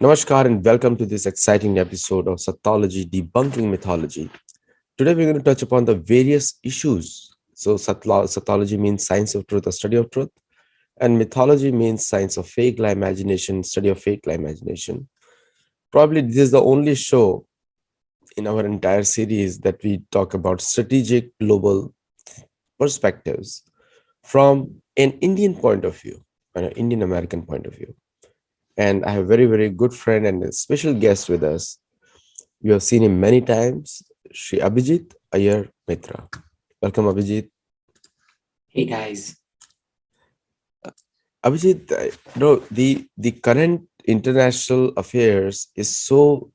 Namaskar and welcome to this exciting episode of Sattology Debunking Mythology. Today we're going to touch upon the various issues. So Sattology means science of truth or study of truth, and mythology means science of fake lie imagination, study of fake lie imagination. Probably this is the only show in our entire series that we talk about strategic global perspectives from an Indian point of view, an Indian American point of view. And I have a very, very good friend and a special guest with us. You have seen him many times, Shri Abhijit Iyer Mitra. Welcome, Abhijit. Hey guys. Abhijit, the current international affairs is so,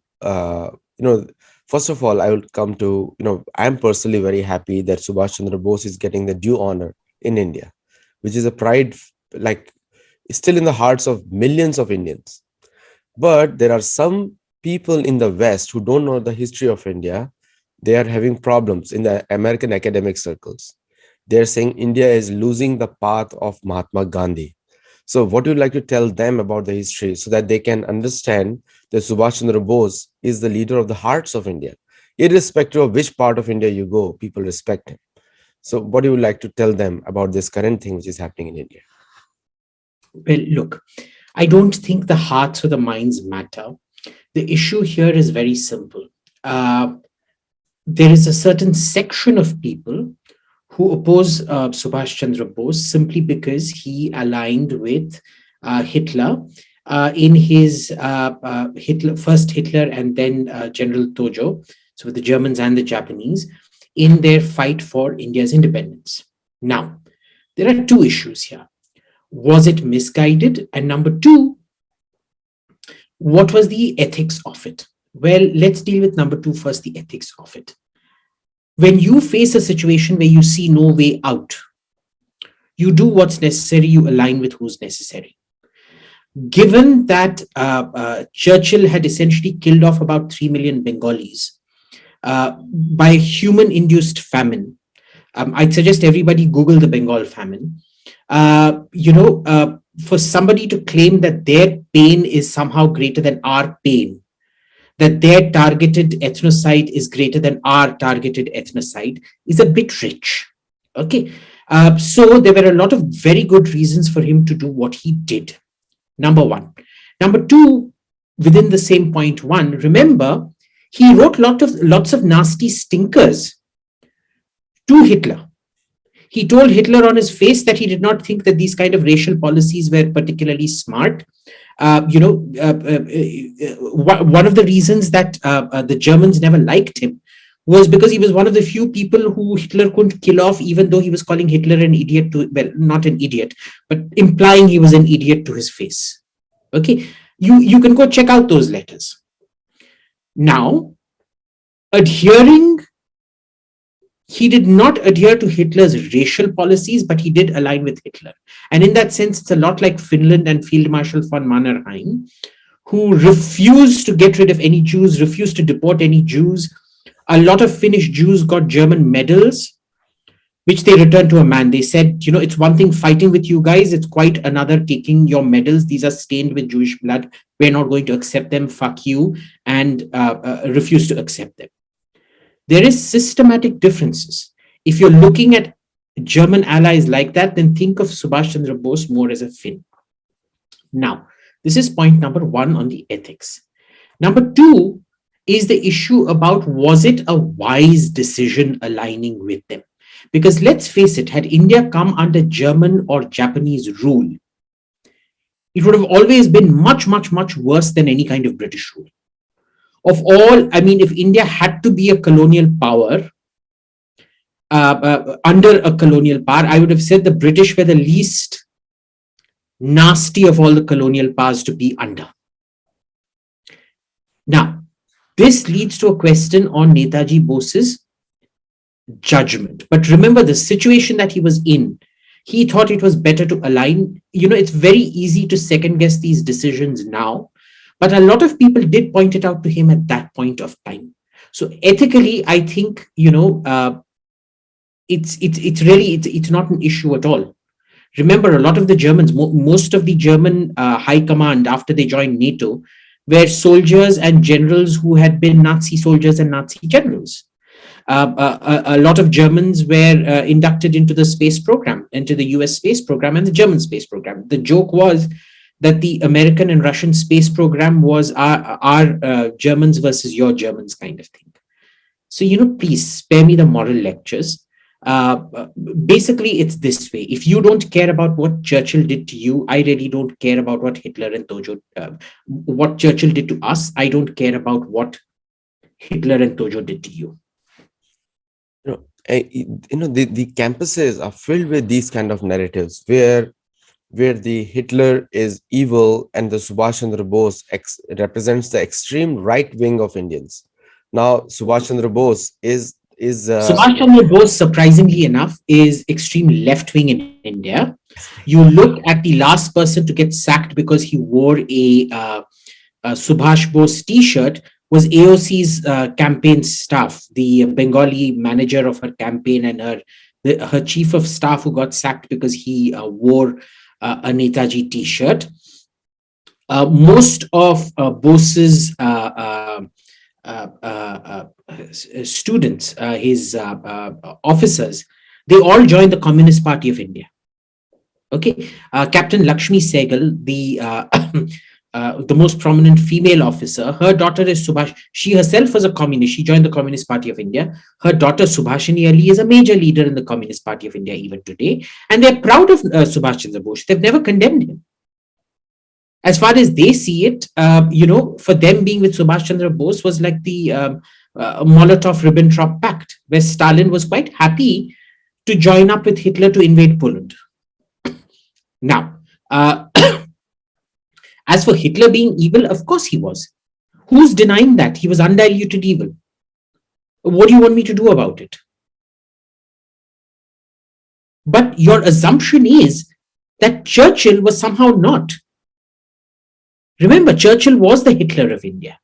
first of all, I will come to, I'm personally very happy that Subhash Chandra Bose is getting the due honor in India, which is a pride, like, still in the hearts of millions of Indians. But there are some people in the West who don't know the history of India. They are having problems in the American academic circles. They're saying India is losing the path of Mahatma Gandhi. So, what would you like to tell them about the history so that they can understand that Subhash Chandra Bose is the leader of the hearts of India? Irrespective of which part of India you go, people respect him. So, what do you like to tell them about this current thing which is happening in India? Well, look, I don't think the hearts or the minds matter. The issue here is very simple. There is a certain section of people who oppose Subhash Chandra Bose simply because he aligned with Hitler in his first Hitler and then General Tojo, so with the Germans and the Japanese, in their fight for India's independence. Now, there are two issues here. Was it misguided? And number two, what was the ethics of it? Well, let's deal with number two first, the ethics of it. When you face a situation where you see no way out, you do what's necessary, you align with who's necessary. Given that Churchill had essentially killed off about 3 million Bengalis by human-induced famine, I'd suggest everybody Google the Bengal famine. For somebody to claim that their pain is somehow greater than our pain, that their targeted ethnocide is greater than our targeted ethnocide, is a bit rich. Okay. So there were a lot of very good reasons for him to do what he did. Number one. Number two, within the same point one, remember, he wrote lots of nasty stinkers to Hitler. He told Hitler on his face that he did not think that these kind of racial policies were particularly smart. One of the reasons that the Germans never liked him was because he was one of the few people who Hitler couldn't kill off, even though he was calling Hitler an idiot well, not an idiot, but implying he was an idiot to his face. Okay, you can go check out those letters. Now, he did not adhere to Hitler's racial policies, but he did align with Hitler. And in that sense, it's a lot like Finland and Field Marshal von Mannerheim, who refused to get rid of any Jews, refused to deport any Jews. A lot of Finnish Jews got German medals, which they returned to a man. They said, it's one thing fighting with you guys. It's quite another taking your medals. These are stained with Jewish blood. We're not going to accept them. Fuck you. And refuse to accept them. There is systematic differences. If you're looking at German allies like that, then think of Subhash Chandra Bose more as a Finn. Now, this is point number one on the ethics. Number two is the issue about, was it a wise decision aligning with them? Because let's face it, had India come under German or Japanese rule, it would have always been much, much, much worse than any kind of British rule. Of all, if India had to be a colonial power, under a colonial power, I would have said the British were the least nasty of all the colonial powers to be under. Now, this leads to a question on Netaji Bose's judgment. But remember the situation that he was in. He thought it was better to align. It's very easy to second guess these decisions now. But a lot of people did point it out to him at that point of time. So ethically, I think, it's not an issue at all. Remember, a lot of the Germans, most of the German high command, after they joined NATO, were soldiers and generals who had been Nazi soldiers and Nazi generals. A lot of Germans were inducted into the space program, into the US space program and the German space program. The joke was that the American and Russian space program was our Germans versus your Germans kind of thing. So, please spare me the moral lectures. Uh, Basically, it's this way. If you don't care about what Churchill did to you, I really don't care about what Hitler and Tojo, what Churchill did to us. I don't care about what Hitler and Tojo did to you. The campuses are filled with these kind of narratives where the Hitler is evil and the Subhash Chandra Bose represents the extreme right wing of Indians. Now, Subhash Chandra Bose is Subhash Chandra Bose, surprisingly enough, is extreme left wing in India. You look at the last person to get sacked because he wore a Subhash Bose T-shirt was AOC's campaign staff, the Bengali manager of her campaign, and her chief of staff, who got sacked because he wore a Netaji T-shirt. Most of Bose's students, his officers, they all joined the Communist Party of India. Okay, Captain Lakshmi Sehgal, the most prominent female officer, her daughter is Subhash. She herself was a communist. She joined the Communist Party of India. Her daughter Subhashini Ali is a major leader in the Communist Party of India even today, and they're proud of Subhash Chandra Bose. They've never condemned him. As far as they see it, for them, being with Subhash Chandra Bose was like the Molotov-Ribbentrop Pact, where Stalin was quite happy to join up with Hitler to invade Poland. Now, as for Hitler being evil, of course he was. Who's denying that? He was undiluted evil. What do you want me to do about it? But your assumption is that Churchill was somehow not. Remember, Churchill was the Hitler of India.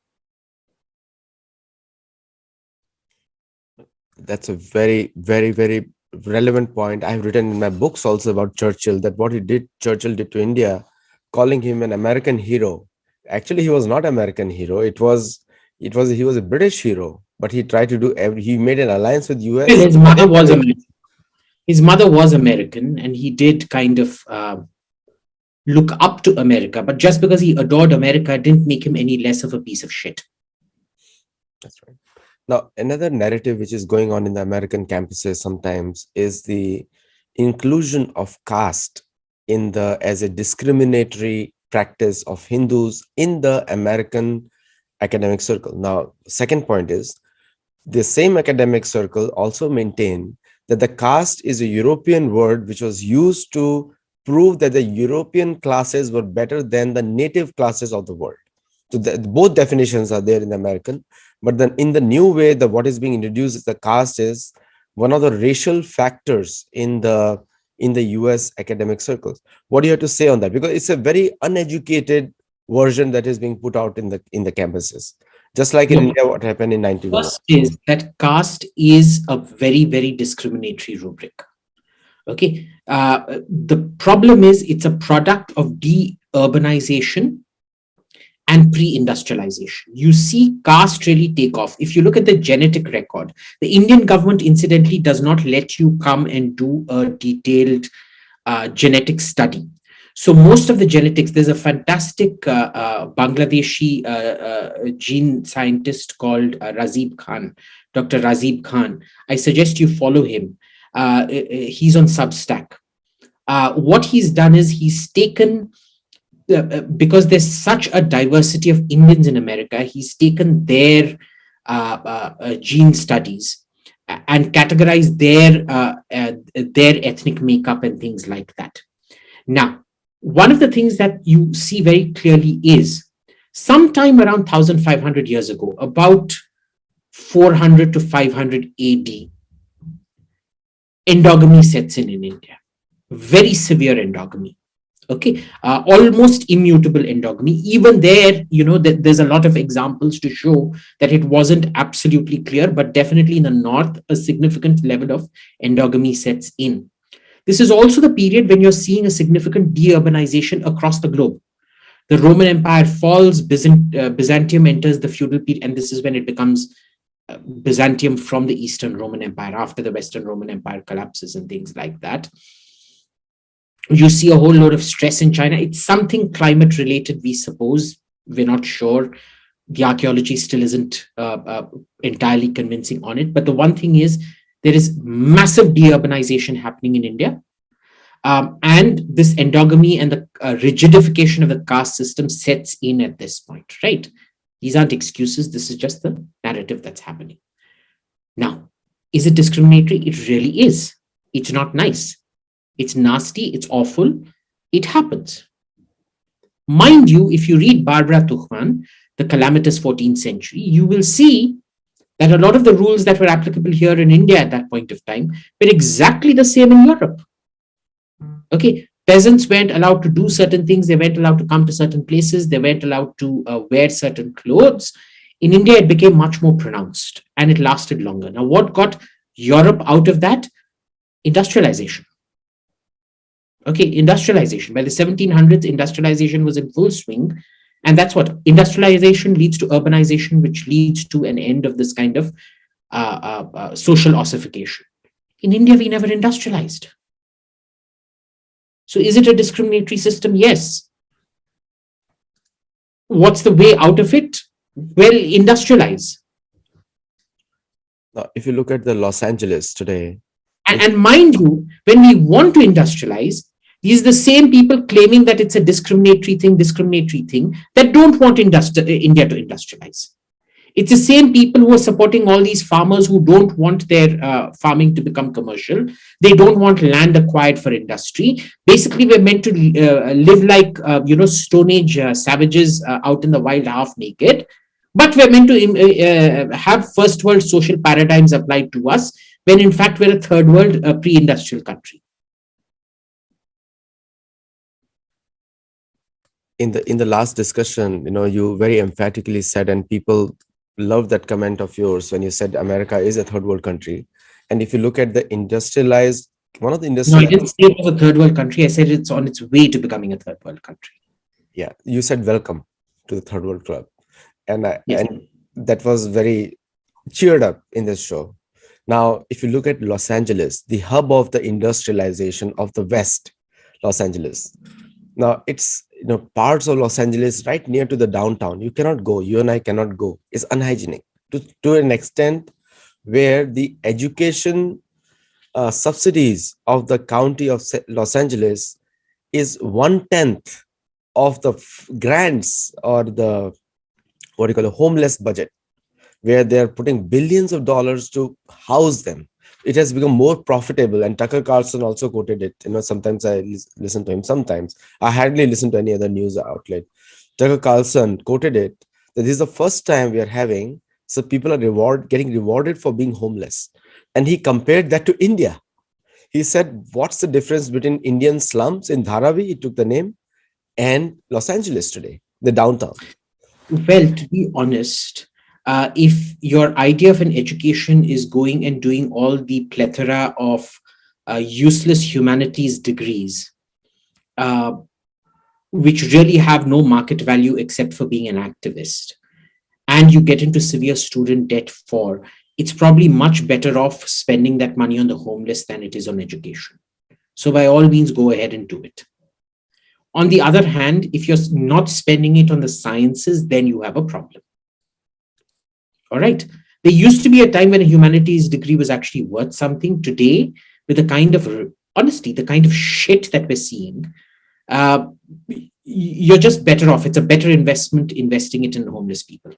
That's a very, very, very relevant point. I've written in my books also about Churchill, that what Churchill did to India, calling him an American hero. Actually, he was not American hero. He was a British hero, but he tried to he made an alliance with US. His mother was American. His mother was American, and he did kind of look up to America. But just because he adored America didn't make him any less of a piece of shit. That's right. Now, another narrative which is going on in the American campuses sometimes is the inclusion of caste as a discriminatory practice of Hindus in the American academic circle. Now, second point is the same academic circle also maintain that the caste is a European word which was used to prove that the European classes were better than the native classes of the world. So both definitions are there in the American, but then in the new way, what is being introduced is the caste is one of the racial factors in the US academic circles. What do you have to say on that? Because it's a very uneducated version that is being put out in the campuses, just like in India, what happened in 91. First is that caste is a very, very discriminatory rubric. Okay, the problem is it's a product of de-urbanization and pre-industrialization. You see caste really take off. If you look at the genetic record, the Indian government incidentally does not let you come and do a detailed genetic study. So most of the genetics, there's a fantastic Bangladeshi gene scientist called Razib Khan, Dr. Razib Khan. I suggest you follow him. He's on Substack. What he's done is he's taken, because there's such a diversity of Indians in America, he's taken their gene studies and categorized their ethnic makeup and things like that. Now, one of the things that you see very clearly is sometime around 1,500 years ago, about 400 to 500 AD, endogamy sets in India. Very severe endogamy. Okay, almost immutable endogamy. Even there, there's a lot of examples to show that it wasn't absolutely clear, but definitely in the north, a significant level of endogamy sets in. This is also the period when you're seeing a significant de-urbanization across the globe. The Roman Empire falls, Byzantium enters the feudal period, and this is when it becomes Byzantium from the Eastern Roman Empire after the Western Roman Empire collapses and things like that. You see a whole lot of stress in China. It's something climate related, we suppose. We're not sure. The archaeology still isn't entirely convincing on it. But the one thing is, there is massive deurbanization happening in India. And this endogamy and the rigidification of the caste system sets in at this point, right? These aren't excuses. This is just the narrative that's happening. Now, is it discriminatory? It really is. It's not nice. It's nasty. It's awful. It happens. Mind you, if you read Barbara Tuchman, The Calamitous 14th Century, you will see that a lot of the rules that were applicable here in India at that point of time were exactly the same in Europe. Okay, peasants weren't allowed to do certain things. They weren't allowed to come to certain places. They weren't allowed to wear certain clothes. In India, it became much more pronounced and it lasted longer. Now, what got Europe out of that? Industrialization. Okay, industrialization. By the 1700s, industrialization was in full swing. And that's what industrialization leads to urbanization, which leads to an end of this kind of social ossification. In India, we never industrialized. So is it a discriminatory system? Yes. What's the way out of it? Well, industrialize. Now, if you look at the Los Angeles today, And mind you, when we want to industrialize, these are the same people claiming that it's a discriminatory thing that don't want India to industrialize. It's the same people who are supporting all these farmers who don't want their farming to become commercial. They don't want land acquired for industry. Basically, we're meant to live like, Stone Age savages out in the wild, half naked. But we're meant to have first world social paradigms applied to us, when in fact we're a third world pre-industrial country. in the last discussion, you very emphatically said, and people love that comment of yours when you said America is a third world country. And if you look at the industrialized, one of the No, I industrialized, didn't say it was a third world country. I said it's on its way to becoming a third world country. yeah, you said welcome to the third world club, and Yes. and that was very cheered up in this show. Now, if you look at Los Angeles, the hub of the industrialization of the West, Los Angeles. Now, it's parts of Los Angeles right near to the downtown. You cannot go. You and I cannot go. It's unhygienic to an extent where the education subsidies of the county of Los Angeles is 1/10 of the grants or the what do you call a homeless budget, where they're putting billions of dollars to house them. It has become more profitable. And Tucker Carlson also quoted it. Sometimes I listen to him. Sometimes I hardly listen to any other news outlet. Tucker Carlson quoted it that this is the first time we are having so people are getting rewarded for being homeless. And he compared that to India. He said, what's the difference between Indian slums in Dharavi, he took the name, and Los Angeles today, the downtown? Well, to be honest, if your idea of an education is going and doing all the plethora of useless humanities degrees, which really have no market value except for being an activist, and you get into severe student debt for, it's probably much better off spending that money on the homeless than it is on education. So by all means, go ahead and do it. On the other hand, if you're not spending it on the sciences, then you have a problem. All right. There used to be a time when a humanities degree was actually worth something. Today, with the kind of, honestly, the kind of shit that we're seeing, you're just better off. It's a better investment investing it in homeless people.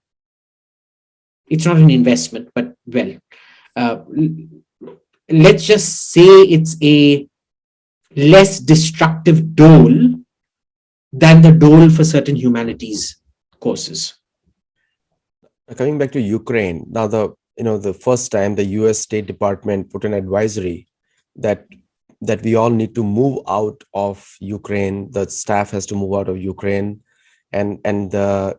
It's not an investment, but well, let's just say it's a less destructive dole than the dole for certain humanities courses. Coming back to Ukraine, now the first time the U.S. State Department put an advisory that we all need to move out of Ukraine. The staff has to move out of Ukraine, and the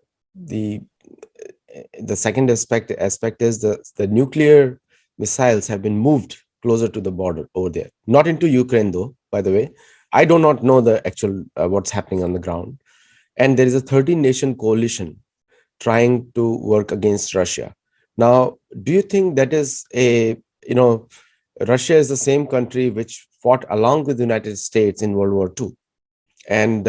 second aspect is the nuclear missiles have been moved closer to the border over there, not into Ukraine though. By the way, I do not know the actual what's happening on the ground. and there is a 13 nation coalition trying to work against Russia. Now, do you think that is a, you know, Russia is the same country which fought along with the United States in World War II, and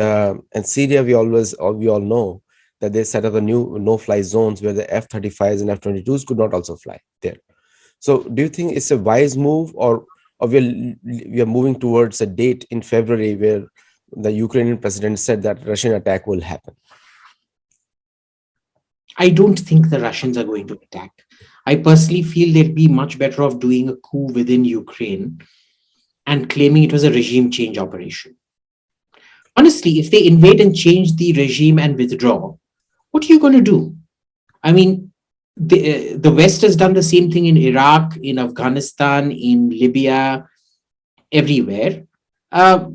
Syria, we all know that they set up a new no-fly zones where the F-35s and F-22s could not also fly there. So, do you think it's a wise move, or we are moving towards a date in February where the Ukrainian president said that Russian attack will happen? I don't think the Russians are going to attack. I personally feel they'd be much better off doing a coup within Ukraine and claiming it was a regime change operation. Honestly, if they invade and change the regime and withdraw, what are you going to do? I mean, the West has done the same thing in Iraq, in Afghanistan, in Libya, everywhere. Uh,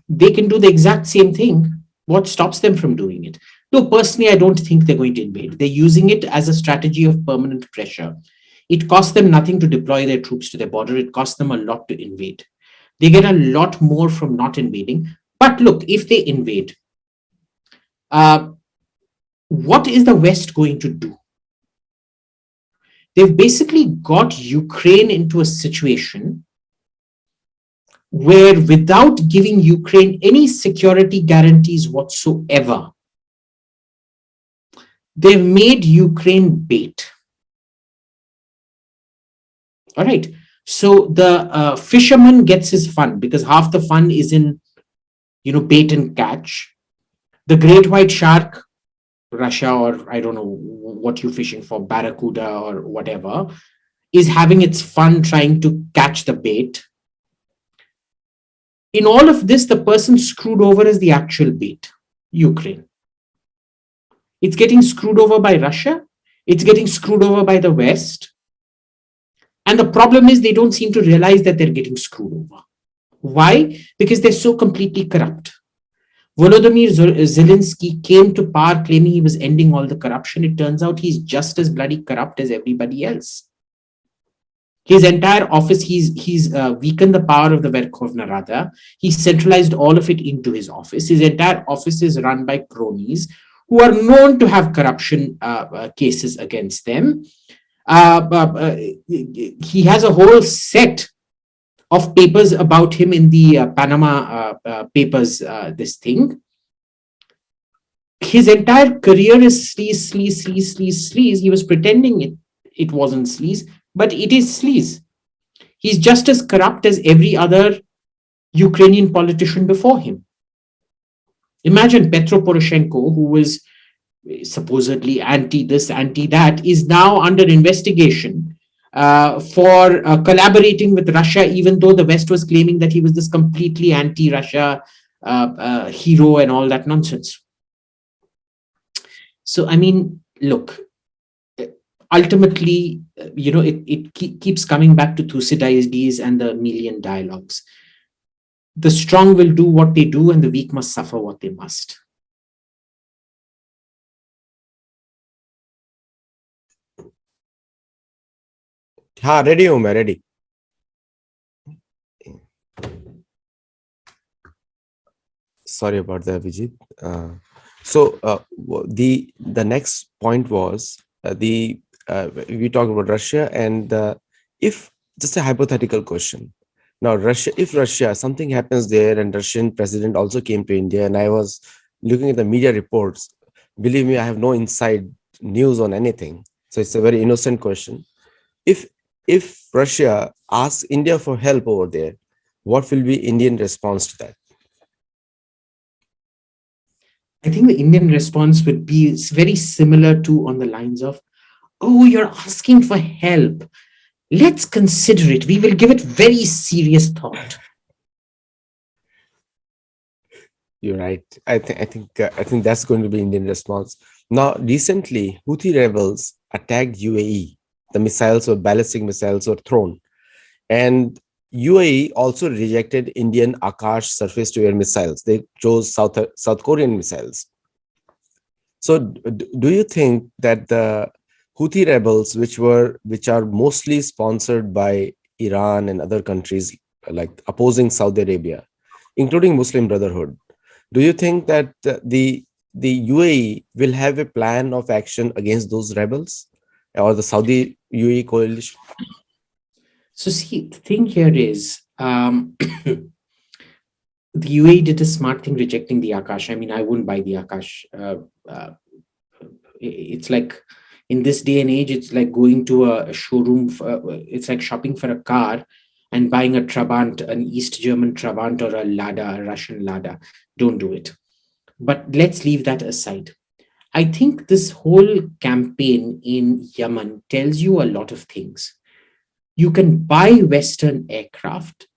they can do the exact same thing. What stops them from doing it? No, personally, I don't think they're going to invade. They're using it as a strategy of permanent pressure. It costs them nothing to deploy their troops to their border. It costs them a lot to invade. They get a lot more from not invading. But look, if they invade, uh, what is the West going to do? They've basically got Ukraine into a situation where, without giving Ukraine any security guarantees whatsoever, they've made Ukraine bait. All right. So the fisherman gets his fun because half the fun is in, bait and catch. The great white shark, Russia, or I don't know what you're fishing for, barracuda or whatever, is having its fun trying to catch the bait. In all of this, the person screwed over is the actual bait, Ukraine. It's getting screwed over by Russia. It's getting screwed over by the West. And the problem is they don't seem to realize that they're getting screwed over. Why? Because they're so completely corrupt. Volodymyr Zelensky came to power claiming he was ending all the corruption. It turns out he's just as bloody corrupt as everybody else. His entire office, he's weakened the power of the Verkhovna Rada. He's centralized all of it into his office. His entire office is run by cronies who are known to have corruption cases against them. He has a whole set of papers about him in the Panama Papers, this thing. His entire career is sleaze. He was pretending it wasn't sleaze, but it is sleaze. He's just as corrupt as every other Ukrainian politician before him. Imagine Petro Poroshenko, who was supposedly anti this, anti that, is now under investigation for collaborating with Russia, even though the West was claiming that he was this completely anti-Russia hero and all that nonsense. So, I mean, look, ultimately, it keeps coming back to Thucydides and the Melian dialogues. The strong will do what they do, and the weak must suffer what they must. Ha, ready हूँ मैं, ready. Sorry about that, Abhijit. So the next point was we talked about Russia, and if just a hypothetical question. Now, if Russia, something happens there, and Russian president also came to India, and I was looking at the media reports. Believe me, I have no inside news on anything, so it's a very innocent question. If Russia asks India for help over there, what will be Indian response to that? I think the Indian response would be very similar to on the lines of, oh, you're asking for help. Let's consider it. We will give it very serious thought. You're right. I think that's going to be Indian response. Now, recently, Houthi rebels attacked UAE. The missiles or ballistic missiles were thrown, and UAE also rejected Indian Akash surface-to-air missiles. They chose South Korean missiles. So, do you think that the Houthi rebels, which are mostly sponsored by Iran and other countries like opposing Saudi Arabia, including Muslim Brotherhood, do you think that the the UAE will have a plan of action against those rebels or the Saudi UAE coalition? So see, the thing here is, the UAE did a smart thing rejecting the Akash. I mean, I wouldn't buy the Akash. Uh, it's like, in this day and age, it's like going to a showroom. It's like shopping for a car and buying a Trabant, an East German Trabant or a Lada, a Russian Lada. Don't do it. But let's leave that aside. I think this whole campaign in Yemen tells you a lot of things. You can buy Western aircraft,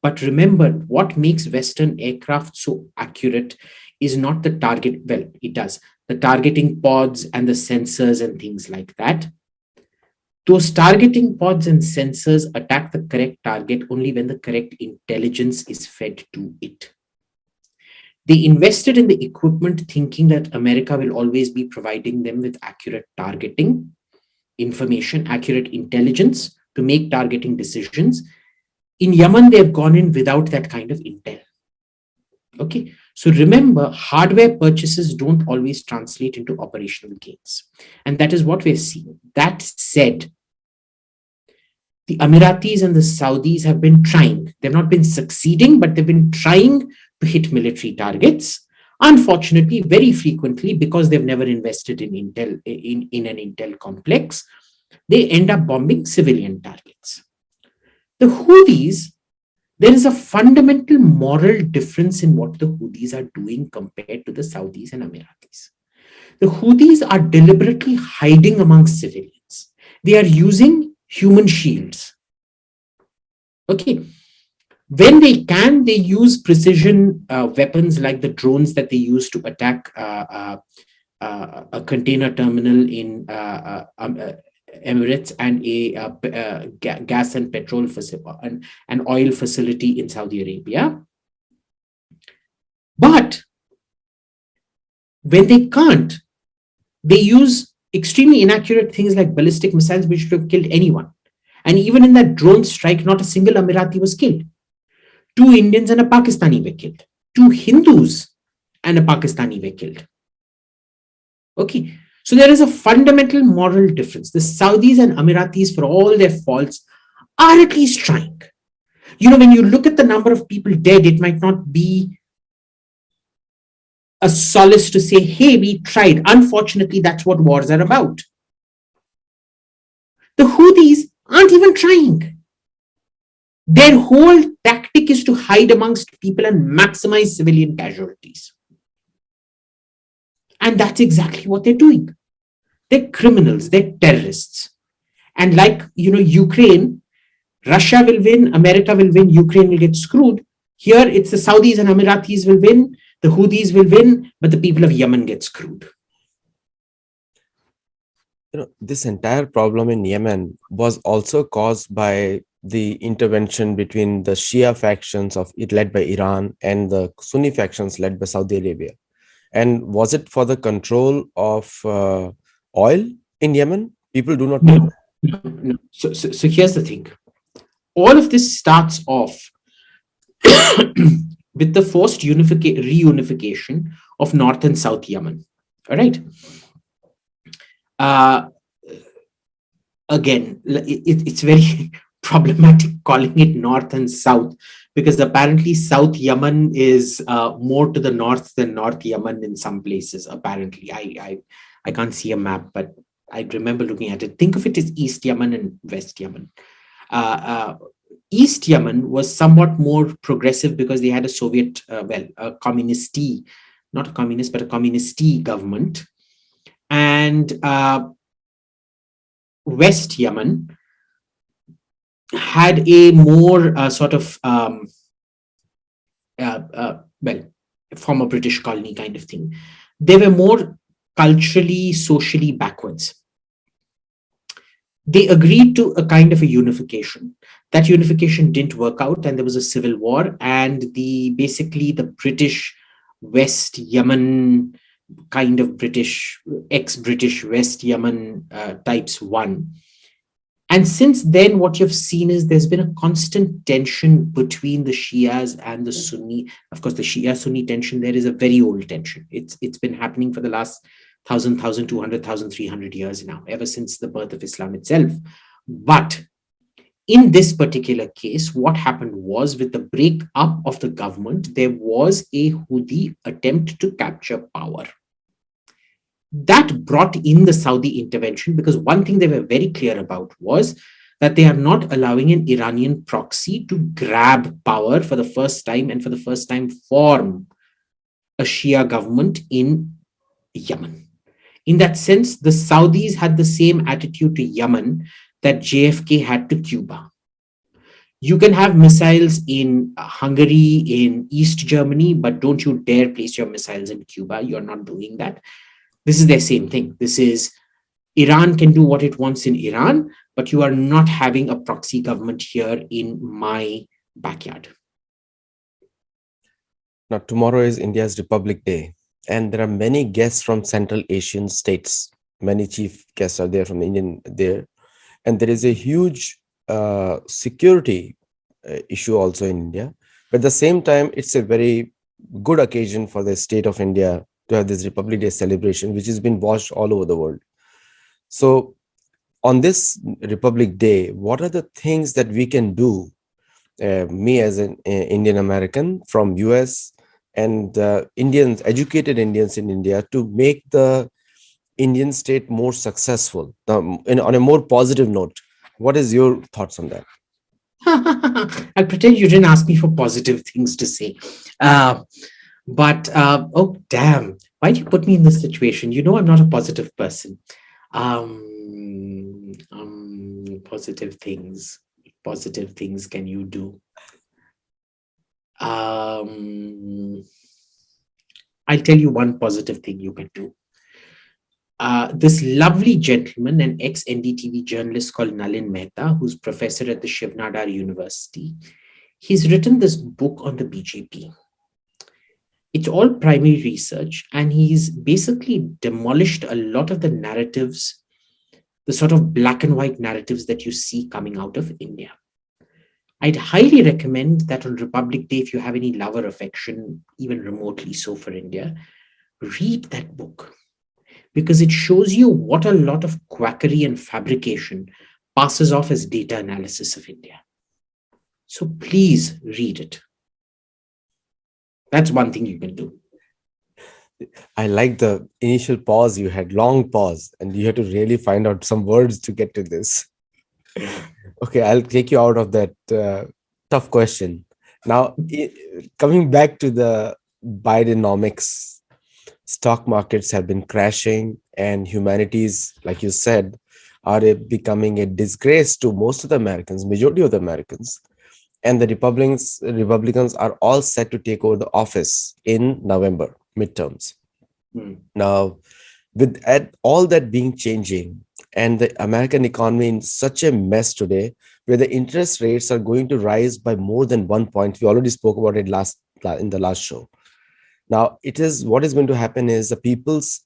but remember, what makes Western aircraft so accurate is not the target. Well, it does. The targeting pods and the sensors and things like that. Those targeting pods and sensors attack the correct target only when the correct intelligence is fed to it. They invested in the equipment thinking that America will always be providing them with accurate targeting information, accurate intelligence to make targeting decisions. In Yemen, they have gone in without that kind of intel. Okay. So remember, hardware purchases don't always translate into operational gains. And that is what we're seeing. That said, the Emiratis and the Saudis have been trying. They've not been succeeding, but they've been trying to hit military targets. Unfortunately, very frequently, because they've never invested in intel in an intel complex, they end up bombing civilian targets. The Houthis, there is a fundamental moral difference in what the Houthis are doing compared to the Saudis and Emiratis. The Houthis are deliberately hiding amongst civilians. They are using human shields. Okay. When they can, they use precision weapons like the drones that they use to attack a container terminal in Emirates and a gas and petrol facility, an oil facility in Saudi Arabia. But when they can't, they use extremely inaccurate things like ballistic missiles, which would have killed anyone. And even in that drone strike, not a single Emirati was killed. 2 Indians and a Pakistani were killed. 2 Hindus and a Pakistani were killed. Okay. So there is a fundamental moral difference. The Saudis and Emiratis, for all their faults, are at least trying. When you look at the number of people dead, it might not be a solace to say, hey, we tried. Unfortunately, that's what wars are about. The Houthis aren't even trying. Their whole tactic is to hide amongst people and maximize civilian casualties. And that's exactly what they're doing. They're criminals, they're terrorists. And like, Ukraine, Russia will win, America will win, Ukraine will get screwed. Here, it's the Saudis and Emiratis will win, the Houthis will win, but the people of Yemen get screwed. This entire problem in Yemen was also caused by the intervention between the Shia factions led by Iran and the Sunni factions led by Saudi Arabia. And was it for the control of oil in Yemen? People do not know. No. So here's the thing. All of this starts off with the forced reunification of North and South Yemen. All right. Again, it's very problematic calling it North and South, because apparently South Yemen is more to the north than North Yemen in some places. Apparently, I can't see a map, but I remember looking at it. Think of it as East Yemen and West Yemen. East Yemen was somewhat more progressive because they had a Soviet, a communist-y, not a communist, but a communist-y government. And West Yemen had a more former British colony kind of thing. They were more culturally, socially backwards. They agreed to a kind of a unification. That unification didn't work out, and there was a civil war. And basically the British West Yemen kind of ex-British West Yemen types won. And since then, what you've seen is there's been a constant tension between the Shias and the Sunni. Of course, the Shia-Sunni tension there is a very old tension. It's been happening for the last 1,200, 1,300 years now, ever since the birth of Islam itself. But in this particular case, what happened was with the breakup of the government, there was a Houthi attempt to capture power. That brought in the Saudi intervention because one thing they were very clear about was that they are not allowing an Iranian proxy to grab power for the first time and for the first time form a Shia government in Yemen. In that sense, the Saudis had the same attitude to Yemen that JFK had to Cuba. You can have missiles in Hungary, in East Germany, but don't you dare place your missiles in Cuba. You're not doing that. This is their same thing. This is Iran can do what it wants in Iran, but you are not having a proxy government here in my backyard. Now, tomorrow is India's Republic Day, and there are many guests from Central Asian states. Many chief guests are there from Indian there, and there is a huge security issue also in India. But at the same time, it's a very good occasion for the state of India to have this Republic Day celebration, which has been watched all over the world. So, on this Republic Day, what are the things that we can do? Me as an Indian American from US and Indians, educated Indians in India, to make the Indian state more successful on a more positive note. What is your thoughts on that? I'll pretend you didn't ask me for positive things to say. Oh, damn. Why do you put me in this situation? You know, I'm not a positive person. Positive things. Positive things can you do? I'll tell you one positive thing you can do. This lovely gentleman, an ex-NDTV journalist called Nalin Mehta, who's professor at the Shiv Nadar University, he's written this book on the BJP. It's all primary research, and he's basically demolished a lot of the narratives, the sort of black and white narratives that you see coming out of India. I'd highly recommend that on Republic Day, if you have any love or affection, even remotely so for India, read that book, because it shows you what a lot of quackery and fabrication passes off as data analysis of India. So please read it. That's one thing you can do. I like the initial pause you had, long pause, and you had to really find out some words to get to this. Okay, I'll take you out of that tough question. Now, coming back to the Bidenomics, stock markets have been crashing, and humanities, like you said, are becoming a disgrace to most of the Americans, majority of the Americans. And the Republicans are all set to take over the office in November, midterms. Now, with all that being changing, and the American economy in such a mess today, where the interest rates are going to rise by more than 1 point. We already spoke about it in the last show. Now, what is going to happen is the people's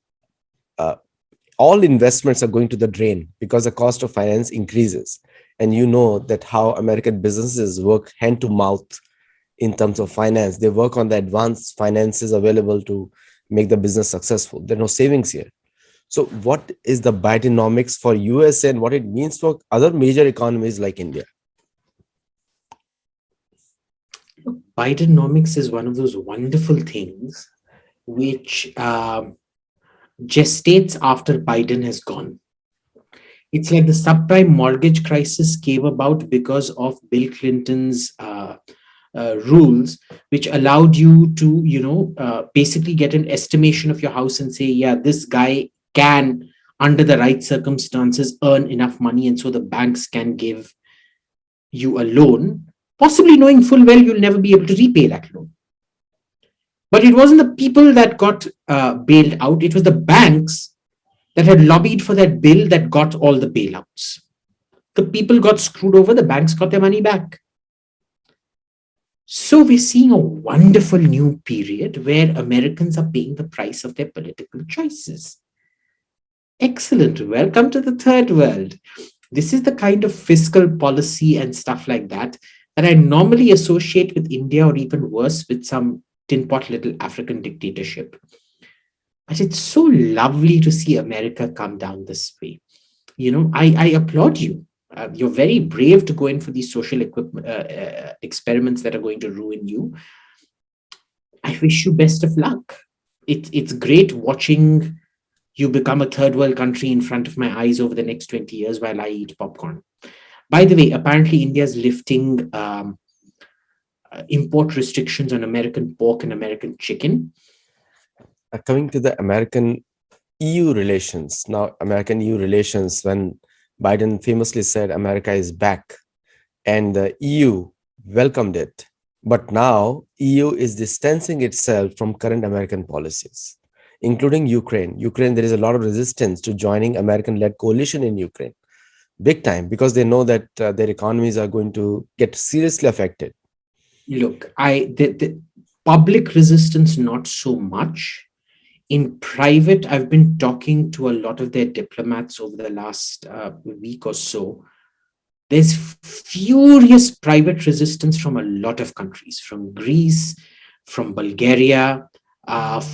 all investments are going to the drain because the cost of finance increases. And you know that how American businesses work hand to mouth in terms of finance. They work on the advanced finances available to make the business successful. There are no savings here. So what is the Bidenomics for US and what it means for other major economies like India? Bidenomics is one of those wonderful things which gestates after Biden has gone. It's like the subprime mortgage crisis came about because of Bill Clinton's rules, which allowed you to, basically get an estimation of your house and say, yeah, this guy can, under the right circumstances, earn enough money. And so the banks can give you a loan, possibly knowing full well you'll never be able to repay that loan. But it wasn't the people that got bailed out. It was the banks that had lobbied for that bill that got all the bailouts. The people got screwed over, the banks got their money back. So we're seeing a wonderful new period where Americans are paying the price of their political choices. Excellent. Welcome to the third world. This is the kind of fiscal policy and stuff like that that I normally associate with India, or even worse, with some tin pot little African dictatorship. But it's so lovely to see America come down this way. I applaud you. You're very brave to go in for these social experiments that are going to ruin you. I wish you best of luck. It's great watching you become a third world country in front of my eyes over the next 20 years while I eat popcorn. By the way, apparently India is lifting import restrictions on American pork and American chicken. Coming to the American EU relations, now American EU relations, when Biden famously said America is back, and the EU welcomed it. But now EU is distancing itself from current American policies, including Ukraine. Ukraine, there is a lot of resistance to joining American-led coalition in Ukraine, big time, because they know that their economies are going to get seriously affected. Look, the public resistance, not so much. In private, I've been talking to a lot of their diplomats over the last week or so. There's furious private resistance from a lot of countries, from Greece, from Bulgaria,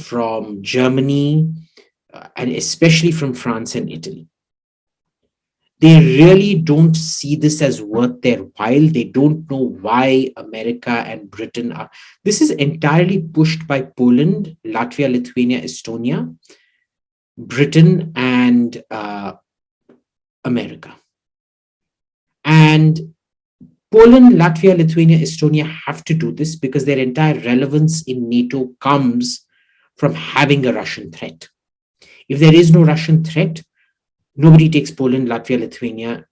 from Germany, and especially from France and Italy. They really don't see this as worth their while. They don't know why America and Britain are. This is entirely pushed by Poland, Latvia, Lithuania, Estonia, Britain, and America. And Poland, Latvia, Lithuania, Estonia have to do this because their entire relevance in NATO comes from having a Russian threat. If there is no Russian threat, nobody takes Poland, Latvia, Lithuania,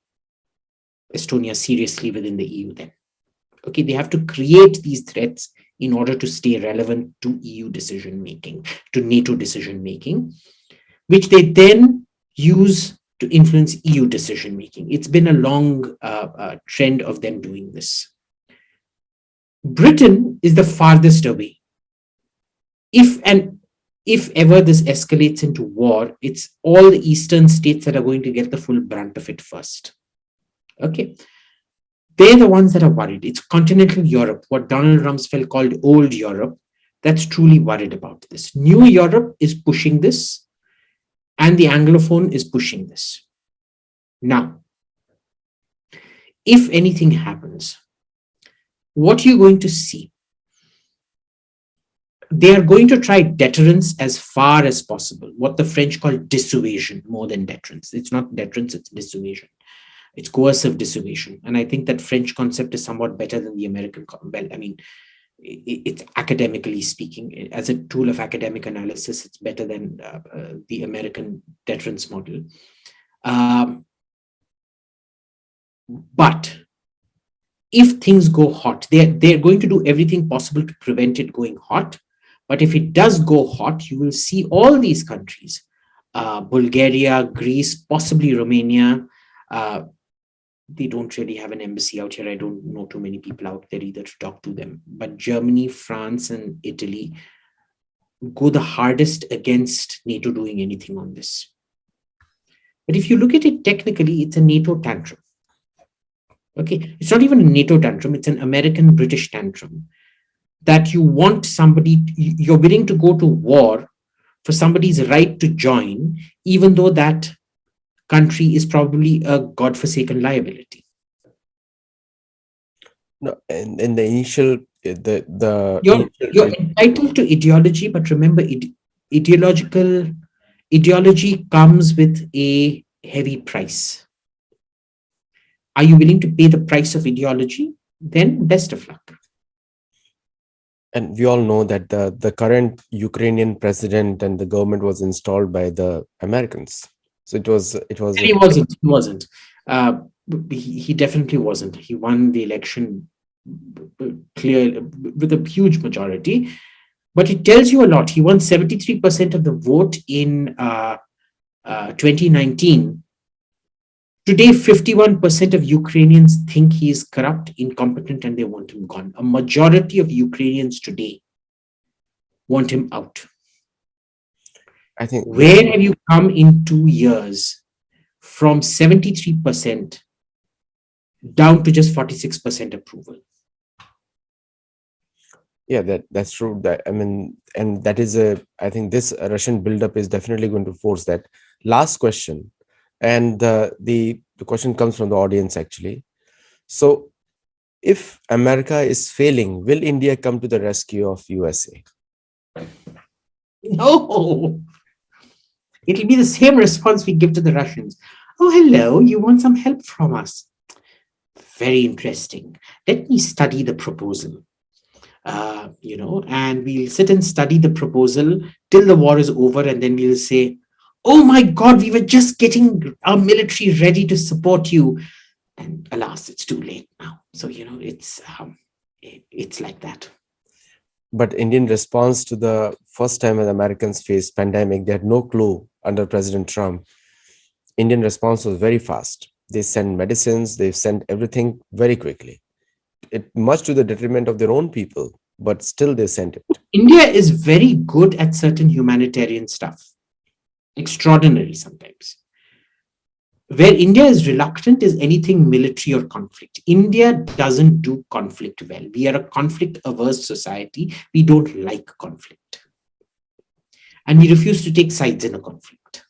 Estonia seriously within the EU then. Okay, they have to create these threats in order to stay relevant to EU decision making, to NATO decision making, which they then use to influence EU decision making. It's been a long trend of them doing this. Britain is the farthest away. If ever this escalates into war, it's all the eastern states that are going to get the full brunt of it first. Okay. They're the ones that are worried. It's continental Europe, what Donald Rumsfeld called old Europe, that's truly worried about this. New Europe is pushing this, and the Anglophone is pushing this. Now, if anything happens, what you're going to see, they are going to try deterrence as far as possible, what the French call dissuasion more than deterrence. It's not deterrence, it's dissuasion. It's coercive dissuasion. And I think that French concept is somewhat better than the American. Well, I mean, it's academically speaking, as a tool of academic analysis, it's better than the American deterrence model. But if things go hot, they're going to do everything possible to prevent it going hot. But if it does go hot, you will see all these countries, Bulgaria, Greece, possibly Romania. They don't really have an embassy out here. I don't know too many people out there either to talk to them. But Germany, France, and Italy go the hardest against NATO doing anything on this. But if you look at it technically, it's a NATO tantrum. Okay, it's not even a NATO tantrum, it's an American-British tantrum. That you want somebody, you're willing to go to war for somebody's right to join, even though that country is probably a godforsaken liability. No, in the initial, you're entitled to ideology, but remember, ideology comes with a heavy price. Are you willing to pay the price of ideology? Then best of luck. And we all know that the current Ukrainian president and the government was installed by the Americans. So it was. He wasn't. He definitely wasn't. He won the election clear with a huge majority, but it tells you a lot. He won 73% of the vote in 2019. Today, 51% of Ukrainians think he is corrupt, incompetent, and they want him gone. A majority of Ukrainians today want him out. I think. Where have you come in 2 years from 73% down to just 46% approval. Yeah, that's true. That I mean, and that is a. I think this Russian buildup is definitely going to force that. Last question, and the question comes from the audience actually. So, if America is failing, will India come to the rescue of USA? No, it'll be the same response we give to the Russians. Oh, hello, you want some help from us? Very interesting. Let me study the proposal. And we'll sit and study the proposal till the war is over, and then we'll say, "Oh my God, we were just getting our military ready to support you," and alas, it's too late now. So it's like that. But Indian response to the first time when Americans faced pandemic, they had no clue under President Trump. Indian response was very fast. They sent medicines, they sent everything very quickly. It much to the detriment of their own people, but still they sent it. India is very good at certain humanitarian stuff, extraordinary sometimes. Where India is reluctant is anything military or conflict. India doesn't do conflict well. We are a conflict averse society. We don't like conflict. And we refuse to take sides in a conflict.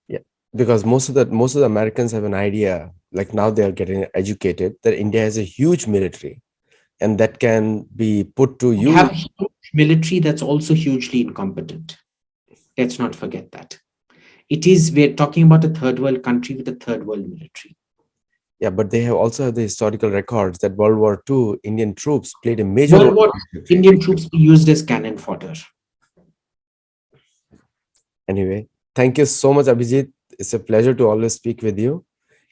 Yeah, because most of the Americans have an idea, like now they are getting educated, that India has a huge military and that can be put to We use. have a huge military that's also hugely incompetent. Let's not forget that. We're talking about a third world country with a third world military. Yeah, but they have also have the historical records that World War II Indian troops played a major World role War in the country. Indian troops were used as cannon fodder. Anyway, thank you so much, Abhijit. It's a pleasure to always speak with you.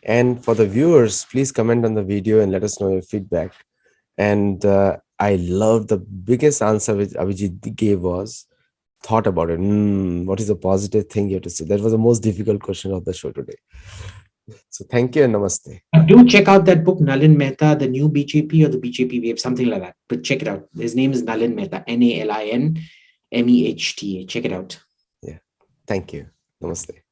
And for the viewers, please comment on the video and let us know your feedback. And I love the biggest answer which Abhijit gave was thought about it. What is the positive thing you have to say? That was the most difficult question of the show today. So thank you and namaste. Do check out that book, Nalin Mehta, The New BJP or the BJP Wave, something like that. But check it out. His name is Nalin Mehta, Nalinmehta. Check it out. Yeah. Thank you. Namaste.